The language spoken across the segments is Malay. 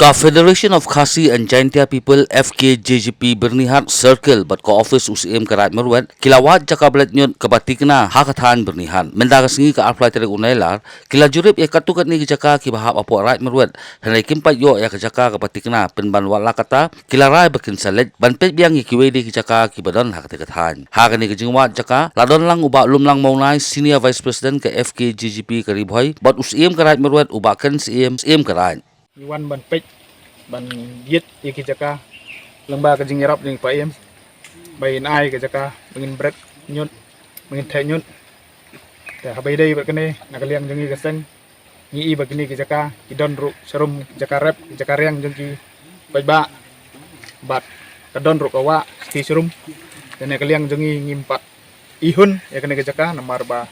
Federation of Khasi and Jaintia People FKJGP bernihat circle bat ko office UCM karat merwet kilawat jakablet nyot kebatikna hakathan bernihat mendagas ngi ka apply tere unailar kila jurip ya katukat ni jaka ki bahap apo rat merwet hanai kimpat yo ya jaka kebatikna penban wala kata kila rai bakin salet ban pet biang ki wedi ki jaka ki badan hakathan hakani ki jingwat jaka ladon lang uba lum lang maunai senior vice president ke FKJGP karibhoi bat UCM karat merwet ubakan CM karat Iwan ban pek ban yết iki jaka lengba ka jing yarap jing paem bain ai ka jaka bangin brek nyut bangin the nyut ta habai dai ba kene nak liang jing ka sen ni i ba kene ki jaka idon ru serum jaka rep jaka riang jing ki bai ba bat ka don ru ka wa sti serum dan nak liang jing ngimpat ihun ya kene ka jaka namar ba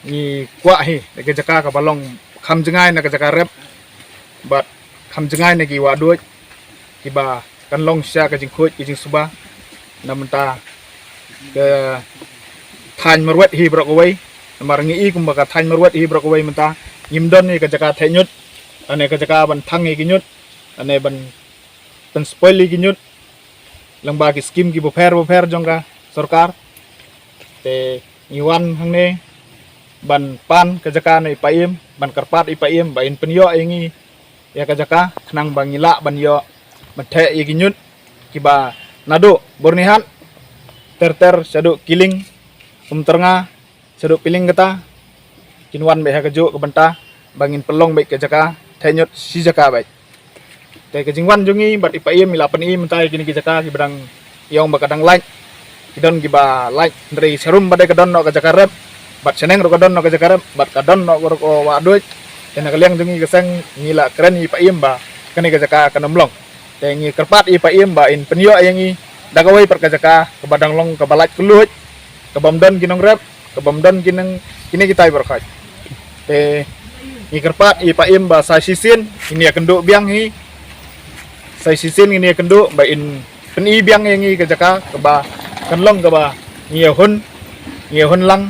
ni kwa hi ka jaka ka balong kham jingai nak jaka rep bat kham jengai nagi wadoi kiba kan long sya ka jing khoj ki jing suba namenta ke than marwet hi brok away namar ngi i kumba ka than marwet hi brok away menta ngimdon ni ka jaka thenyut ane ka jaka ban thang ki nyut ane ban spoil ki nyut lengba ki skim ki bofer jongka sarkar te ngiwan hangne ban pan ka jaka nei paim ban karpat i paim bain penyo ingi ya kajaka kenang bangila banyo mate yiginyut kiba nado bornihan ter sadu kiling teranga sadu piling kata kinwan beha kejo kebenta bangin pelong baik kajaka tenyut si jaka baik te kejingwan jungi bat ipaim milapan i mentai kini kajaka kibadang yong bakadang like kidon kiba like dari serum badai kedon no kajaka rep bat seneng ro kedon no kajaka rep bat kadon no ko waduit kena kaliang jungi keseng ngila keren i paim ba kene kajaka kanomlong te ngi kerpat i paim ba in penyo yangi dagawai per kajaka ke badang long ke balat keluh ke bamdan kinong rep ke bamdan kineng kini kita berkat te ngi kerpat i paim ba sa sisin ini akan do biang hi sa sisin ini akan do ba in peni biang yangi kajaka ke ba kanlong ke ba ngi hun lang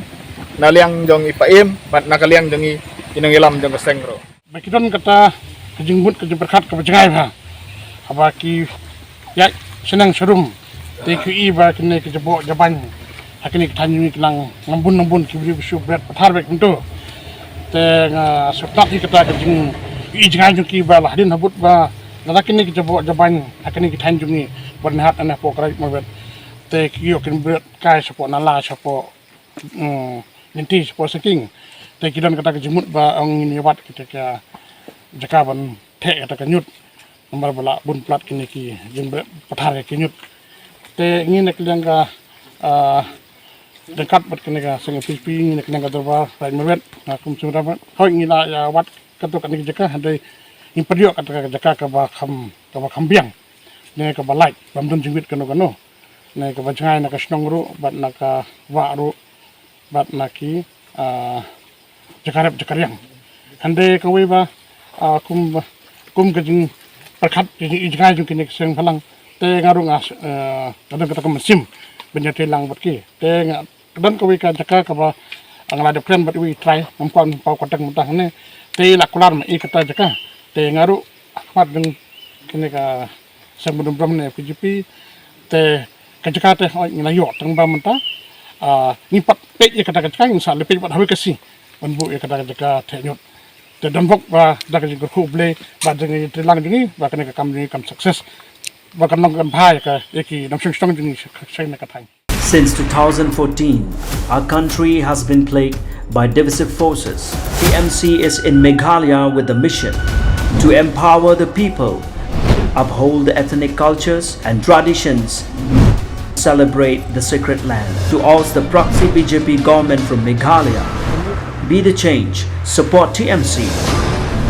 naliang jong i paim bat nakaliang jongi kinang ilam jang keseng ro. Bakitan kata kejingbut kejeberkat kebejengai ba. Apa ki ya senang serum. TQI ba kene kejebok jaban. Akini ketanjungi kenang ngambun kibri bisu berat patar bek untuk. Te sertat kata kejing i jengai juki ba lahdin habut ba. Nada kini kejebok jaban akini ketanjungi bernihat anak pokrai mabet. Te kiyo kin berat kai sapo nala sapo ninti sapo saking. Te kidan kata kejemut ba ang ini wat kita ke jakaban te kata kenyut nomor bala bun plat kini ki jembe pathar ke kenyut te ngin nek yang ka dekat bat kini ka sing pipi ngin nek yang ka dorba rai merwet kum sura hoi ngila ya wat kato kani jaka hadai impedio kata jaka ka ba kham biang ne ka balai bamdun jingwit kano ne ka bajangai nak snong ru bat nak wa ru bat naki jakariang hande kawe ba kum kejing perkat kejing ijgai jung kini seng phalang te ngaru ngas kadang kata mesim benyate lang batki te kadang kawe ka jaka ka ba angla de kren bat wi try nampon pau kotak mutang ne te lakular ma ikata jaka te ngaru akhmat jung kini ka sembudum bram ne PGP te kajaka te nglayo tang ba menta ni pat pe kata kata ngsa le pe bat hawe kasi banbu ya kata jaka tenyut te donbok ba dak jing ko ble ba jing lang jing ba kene kam success ba kan nong kan bhai ka eki nam stong jing sai na ka thai. Since 2014, our country has been plagued by divisive forces. TMC is in Meghalaya with a mission to empower the people, uphold the ethnic cultures and traditions, celebrate the sacred land. To oust the proxy BJP government from Meghalaya, be the change, support TMC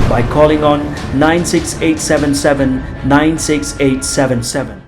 by calling on 96877 96877.